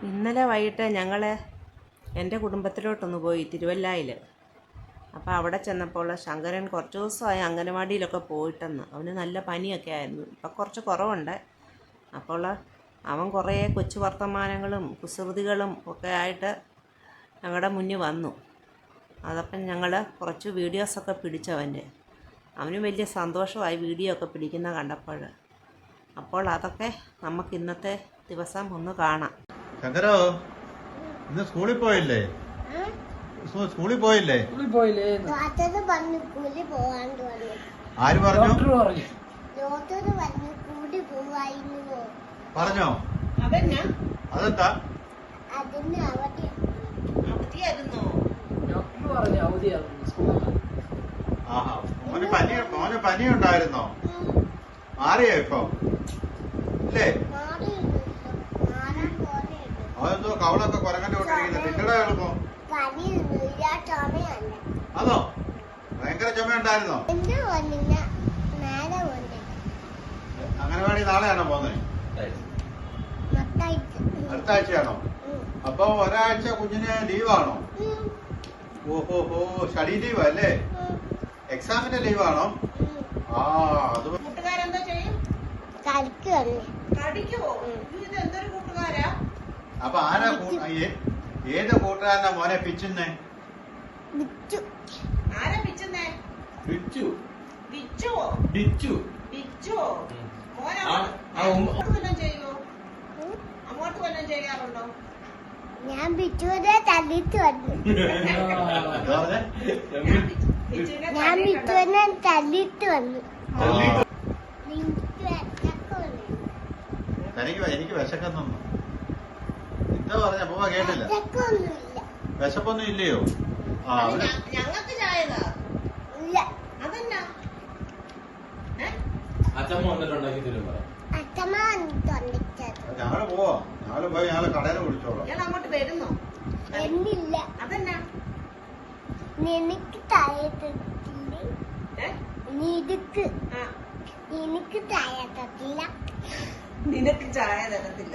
ഇന്നലെ വൈകിട്ട് ഞങ്ങൾ എൻ്റെ കുടുംബത്തിലോട്ടൊന്ന് പോയി തിരുവല്ലയിൽ. അപ്പോൾ അവിടെ ചെന്നപ്പോൾ ശങ്കരൻ കുറച്ച് ദിവസമായി അംഗനവാടിയിലൊക്കെ പോയിട്ടെന്ന്. അവന് നല്ല പനിയൊക്കെ ആയിരുന്നു. ഇപ്പം കുറച്ച് കുറവുണ്ട്. അപ്പോൾ അവൻ കുറേ കൊച്ചു വർത്തമാനങ്ങളും കുസൃതികളും ഒക്കെ ആയിട്ട് ഞങ്ങളുടെ മുന്നിൽ വന്നു. അതപ്പം ഞങ്ങൾ കുറച്ച് വീഡിയോസൊക്കെ പിടിച്ചവൻ്റെ. അവന് വലിയ സന്തോഷമായി വീഡിയോ ഒക്കെ പിടിക്കുന്ന കണ്ടപ്പോൾ. അപ്പോൾ അതൊക്കെ നമുക്ക് ഇന്നത്തെ ദിവസം ഒന്ന് കാണാം. ശങ്കരോ, ഇന്ന് സ്കൂളിൽ പോയില്ലേ? സ്കൂളിൽ പോയില്ലേ? ആര് പറഞ്ഞു? പറഞ്ഞോ? അതെന്താ? ആഹാ, മോന് പനി ഉണ്ടായിരുന്നോ? മാറിയോ ഇപ്പൊ? ഇല്ലേ? അതെന്തോ കവളൊക്കെ കുരങ്ങന്റെ കൊണ്ടിരിക്കുന്നത് നിങ്ങളുടെ എളുപ്പം? അതോ? ഭയങ്കര ചുമ ഉണ്ടായിരുന്നോ? അംഗനവാടി നാളെയാണോ പോകുന്നത്? അടുത്ത ആഴ്ചയാണോ? അപ്പൊ ഒരാഴ്ച കുഞ്ഞിന് ലീവാണോ? ഓഹോ, സ്റ്റഡി ലീവ് അല്ലേ? എക്സാമിന്റെ ലീവാണോ? ആ, അത് അപ്പൊ ആരാ ഏത് കൂട്ടുകാരനാ മോനെ പിച്ചുന്നേ? ഞാൻ ബിച്ചുവിനെ തല്ലിട്ട് വന്നു. എനിക്ക് വിശക്കുന്നു. എന്താ പറഞ്ഞ അപ്പ കേട്ടില്ല? വിശപ്പൊന്നും ഇല്ലയോ? ഞങ്ങൾക്ക് ചായതാ. ഞങ്ങള് പോവാ. ഞങ്ങള് പോയി ഞങ്ങള് കടയിൽ കുടിച്ചോളാം. അങ്ങോട്ട് വരുന്നോ? എന്നില്ല. അതെന്നാ? നിനക്ക് ചായ തട്ടില്ല. എനിക്ക് ചായ തട്ടില്ല. നിനക്ക് ചായ തരത്തില്ല.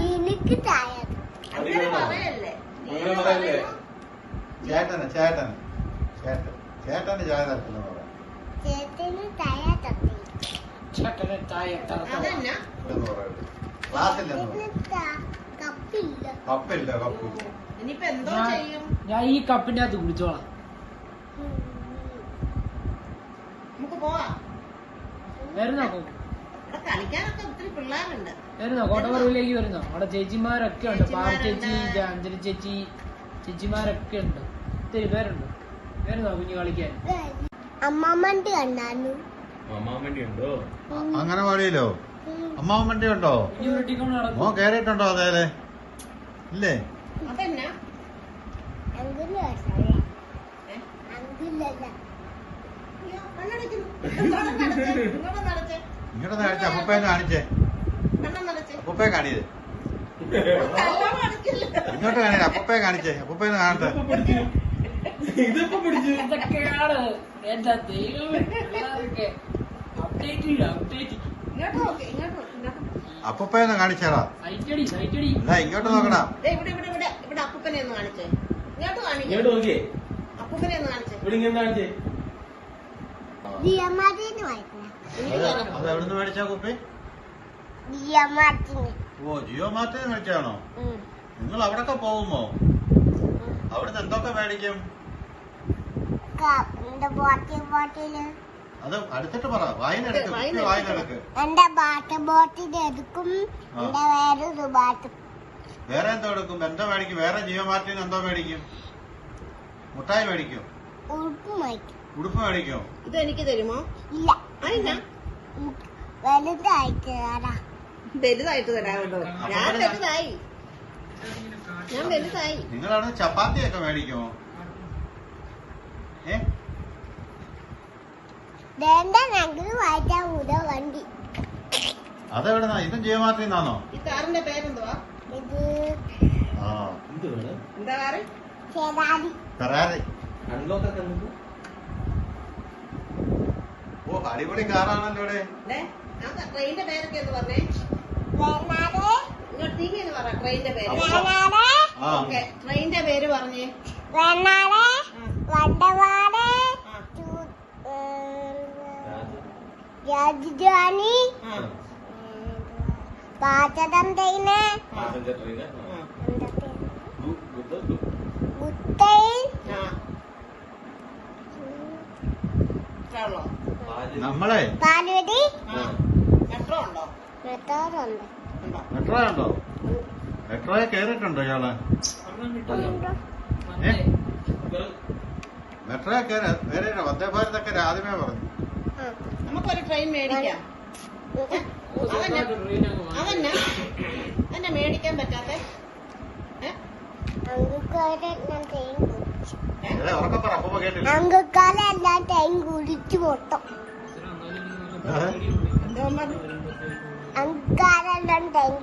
നിനക്ക് ചായ അങ്ങനെ പറയല്ലേ? ചേട്ടന് ചായ തരത്തില്ല. ചേട്ടന് ചായ തട്ടില്ല. അതെന്നാ? കപ്പില്ല. ഇനിയിപ്പോ എന്തോ ചെയ്യും? ഞാൻ ഈ കപ്പിന്റെ അകത്ത് കുടിച്ചോളാം. നമുക്ക് പോവാ. വരുന്നോ? ഇവിടെ കളിക്കാനൊക്കെ ഒത്തിരി പിള്ളേരുണ്ട്. വരുന്നോ? കോട്ടപ്പുറയിലേക്ക് വരുന്നോ? അവിടെ ചേച്ചിമാരൊക്കെ ഉണ്ട്. പാറ ചേച്ചി, അഞ്ജലി ചേച്ചി, ചേച്ചിമാരൊക്കെ ഉണ്ട്. ഒത്തിരി പേരുണ്ട്. വരുന്നോ കുഞ്ഞു കളിക്കാൻ? അമ്മാമ്മണ്ടി കണ്ടാന്നു. ഉണ്ടോ അംഗനവാടിയിലോ? അമ്മാവൻ വണ്ടി ഉണ്ടോ? മോൻ കേറിയിട്ടുണ്ടോ? അതേലെ ഇല്ലേ? അതെന്നാ? ഇങ്ങോട്ട് കാണിച്ചേ. അപ്പൂപ്പേനെ കാണിച്ചേ. അപ്പൂപ്പയെ കാണിയത് ഇങ്ങോട്ട് കാണിയത്. അപ്പൂപ്പയെ കാണിച്ചേ. അപ്പൂപ്പേനെ കാണട്ടെ. ഇതൊക്കെയാണ് എന്റെ ദൈവം. അപ്പൂപ്പേനെ കാണിച്ചേടാ. അല്ല, ഇങ്ങോട്ട് നോക്കടാ. ഇവിടെ അപ്പൂപ്പനെ ഒന്ന് കാണിച്ചേ. ഇങ്ങോട്ട് അപ്പൂപ്പനെ ഒന്ന് കാണിച്ചേ. അത് എവിടുന്ന് മേടിച്ചാ കുപ്പി? ഓ, ജിയോ മാർട്ടിൽ മേടിച്ചാണോ? നിങ്ങൾ അവിടൊക്കെ പോകുമോ? അവിടുന്ന് എന്തൊക്കെ മേടിക്കും? അത് അടുത്തിട്ട് പറ. വായിലെടുക്ക്. എന്റെ വാട്ടർ ബോട്ടിൽ എടുക്കും. വേറെ എന്തോ എടുക്കും? എന്തോ മേടിക്കും? വേറെ ജിയോ മാർട്ടിന് എന്തോ മേടിക്കും? മുട്ടായി മേടിക്കും? ഉടുപ്പ് മേടിക്കും? ഇത് എനിക്ക് തരുമോ? ഇല്ല. വലുതായിട്ട് തരാമല്ലോ. ഞാൻ വലുതായി. നിങ്ങളാണ് ചപ്പാത്തിയൊക്കെ മേടിക്കുമോ? വണ്ടി അതെവിടെന്നാ? ഇതും ജിയോ മാർട്ടിൽ നിന്നാണോ? ഈ കാറിന്റെ പേരെന്തുവാ? എന്താ കാറ്? ഫെറാറി. ഓ, അടിപൊളി കാറാണല്ലോ ഇവിടെ. ട്രെയിനിന്റെ പേരൊക്കെ എന്ന് പറഞ്ഞേ. വയനാട് ഇങ്ങോട്ട് നീങ്ങി എന്ന് പറ ട്രെയിനിന്റെ പേര്. വയനാട് ആ ഓക്കെ, ട്രെയിനിന്റെ പേര് പറഞ്ഞേ. വയനാട് വണ്ടവാട് രാജധാനി ആ, പാചകം ട്രെയിന് ആ, മുത്തൈൻ ആ. ഇത്രേ ഉള്ളോ? നമ്മളെ പാലുവടി ആ. മെട്രോ ഉണ്ടോ? മെത്തോറുണ്ട് ഉണ്ടോ? മെട്രോ ഉണ്ടോ? മെട്രോയെ കയറിയിട്ടുണ്ടോ ഇയാള്? മെട്രോയെ കയറിയിട്ടോ? വന്ദേ ഭാരതൊക്കെ ആദ്യമേ പറഞ്ഞു. നമുക്കൊരു ട്രെയിൻ മേടിക്കാം. അതന്നെ മേടിക്കാൻ പറ്റാത്ത. അങ്കുക്കാരെല്ലാം ട്രെയിൻ കുടിച്ചു ഉറക്കെ പറ, അപ്പൊ കേട്ടില്ല. അങ്കുക്കാരെല്ലാം ട്രെയിൻ കുടിച്ചു മൊത്തം അങ്കുക്കാരെല്ലാം ട്രെയിൻ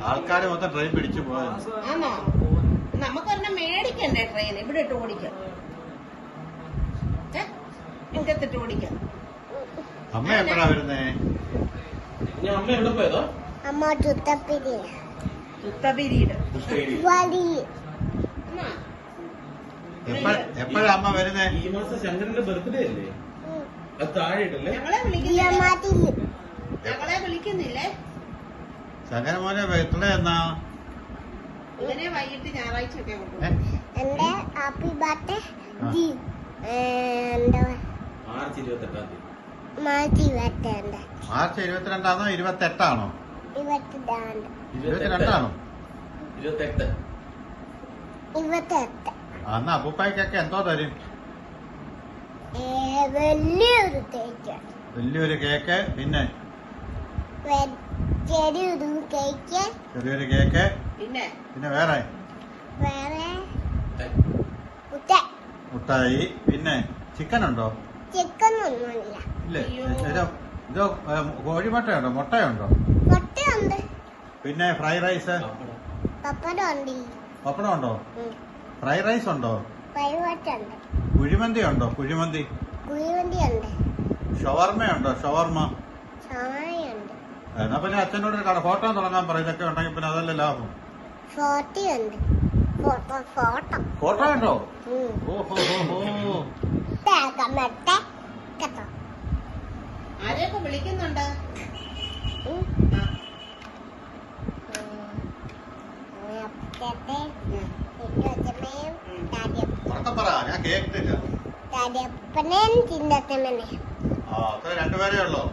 ആൾക്കാര് മൊത്തം ട്രെയിൻ പിടിച്ചു പോയത്. ആണോ? നമുക്കൊരെണ്ണം മേടിക്കണ്ടേ ട്രെയിൻ? ഇവിടെ ഇട്ട് ഓടിക്കാം. മുറ്റത്തിട്ട് ഓടിക്കാം. അമ്മ എപ്പോഴാ വരുന്നേ? അമ്മ ചുത്തപ്പിരി തുത്തപിരീട്. വലി എപ്പോഴാ അമ്മ വരുന്നേ? ഈ മാസം ശങ്കരന്റെ ബർത്ത്ഡേ അല്ലേ? അത് താഴെ ഇട്ടല്ലേ? ഞങ്ങളെ വിളിക്കുന്നില്ലേ? ദിയമാതിരി ഞങ്ങളെ വിളിക്കുന്നില്ലേ? ശങ്കരമോനെ ബർത്ത്ഡേ എന്നാ? ഇവനെ വൈകിട്ട് ഞായറാഴ്ച ഒക്കെ കൊണ്ടുപോകും. എന്റെ ഹാപ്പി ബർത്ത്ഡേ ദി എന്താ മാർച്ച് 28-ാം തീയതി. മാറ്റി വരട്ടെ മാർച്ച് 22ആണോ 28ആണോ? 22 22ആണോ? 28. 28 അന്ന് അപ്പൂപ്പായ്ക്കൊക്കെ എന്തോ തരും? വലിയൊരു തേക്ക് വലിയൊരു കേക്ക്, പിന്നെ ചെറിയൊരു കേക്ക് ചെറിയൊരു കേക്ക്, പിന്നെ പിന്നെ വേറെ വേറെ മുട്ടായി, പിന്നെ ചിക്കൻ ഉണ്ടോ? ചിക്കൻ ഒന്നുമില്ല ഇല്ലേ? ഇതോ കോഴിമുട്ടയുണ്ടോ? മുട്ടയുണ്ടോ? മുട്ടയുണ്ട് പിന്നെ ഫ്രൈഡ് റൈസ്, പപ്പടം ഉണ്ട് പപ്പടം ഉണ്ടോ? ഫ്രൈഡ് റൈസ് ഉണ്ടോ? പൈവട്ടുണ്ട് കുഴിമന്തി ഉണ്ടോ? കുഴിമന്തി, കുഴിവണ്ടി ഉണ്ട് ഷവർമയുണ്ടോ? ഷവർമ. ചായയുണ്ട് എന്നാ പിന്നെ അച്ഛനോട് ഒരു ഫോട്ടോ തുടങ്ങാൻ പറയും. ഇതൊക്കെ ഉണ്ടെങ്കിൽ പിന്നെ അതല്ലേ ലാഭം. ഫോട്ടോയുണ്ട് ഫോട്ടോ ഫോട്ടോ ഉണ്ടോ? ഓഹോ മെട്ടെ കേട്ടോ ആരെയൊക്കെ വിളിക്കുന്നുണ്ട്? ഉറക്കെ പറ, ഞാൻ കേട്ടില്ല. ഡാഡിയപ്പനെയും ചിന്തത്തമ്മനെ ആ അത്ര രണ്ടുപേരേ ഉള്ളോ?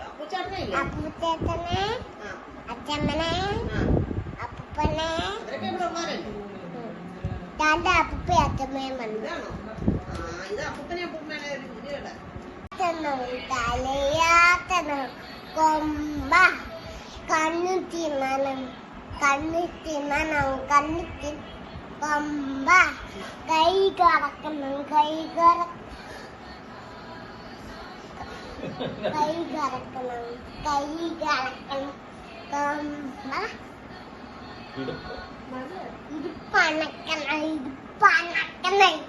അപ്പൂച്ചേട്ടനില്ലേ? അപ്പൂച്ചേട്ടനെ ആ, അച്ഛമ്മനെ ആ. അപ്പൂപ്പനെ അവരൊക്കെ ഇവിടെ ഉള്ളവരല്ലേ? ഡാഡ അപ്പൂപ്പ അച്ഛമ്മയും വന്നു ഇതാണോ? ആ, ഇത് അപ്പൂപ്പനെ അപ്പൂപ്പനെ ഒരു വീഡിയോയുടെ. തലയാത്തനം കൊമ്പ കണ്ണു തിന്നണം കൊമ്പ കൈ കറക്കണം കൈ കറക്കണം കൊമ്പ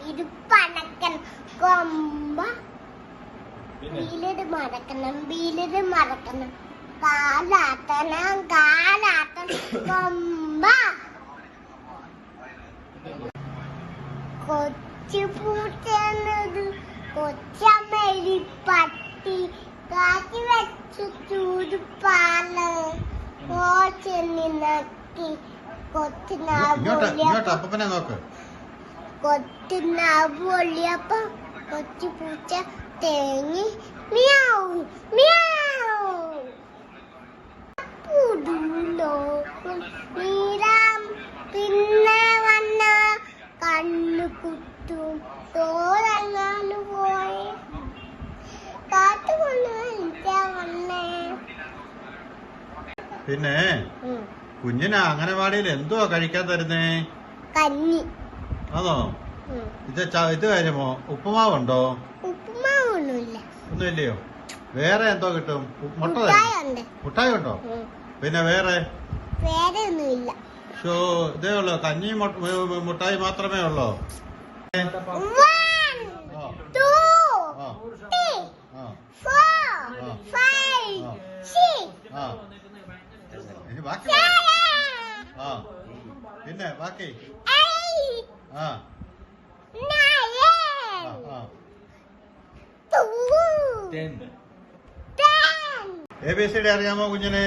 ഇടുപ്പണക്കണം കൊമ്പ ബീലിട് മടക്കണം കാലാട്ടണം കൊമ്പ കൊച്ചു പൂച്ചത് കൊച്ചമ്മരി പട്ടി കാച്ചി വെച്ചു ചൂടുപാല് കോച്ചെണ്ണി നക്കി ഇങ്ങോട്ട് അപ്പനെ നോക്ക്. കൊച്ചുനാവ് ഒളിയപ്പോ കൊച്ചു പൂച്ച തേങ്ങി മിയാവ് മിയാവ് പുടുലോക്കും നീരാം പിന്നെ വന്ന കണ്ണു കുത്തും തോരങ്ങാണ് പോയി കാട്ടുകൊണ്ട് വന്നേ പിന്നെ കുഞ്ഞിന് അംഗനവാടിയിൽ എന്തുവാ കഴിക്കാൻ തരുന്നേ? കഞ്ഞി അതോ? ഇത് വരുമോ? ഉപ്പുമാവുണ്ടോ? ഉപ്പുമാവൊന്നുമില്ല ഒന്നുമില്ലയോ? വേറെ എന്തോ കിട്ടും? മുട്ട തരും. മുട്ടായുണ്ട് മുട്ടായി ഉണ്ടോ? പിന്നെ വേറെ വേറെ ഒന്നുമില്ല ഇതേ ഉള്ളോ? കഞ്ഞി മുട്ടായി മാത്രമേ ഉള്ളോ? 1 2 3 4 5 ആ ഇനി ബാക്കി ആ പിന്നെ ബാക്കി ആ ആ ടെൻ ABCD അറിയാമോ കുഞ്ഞിനെ?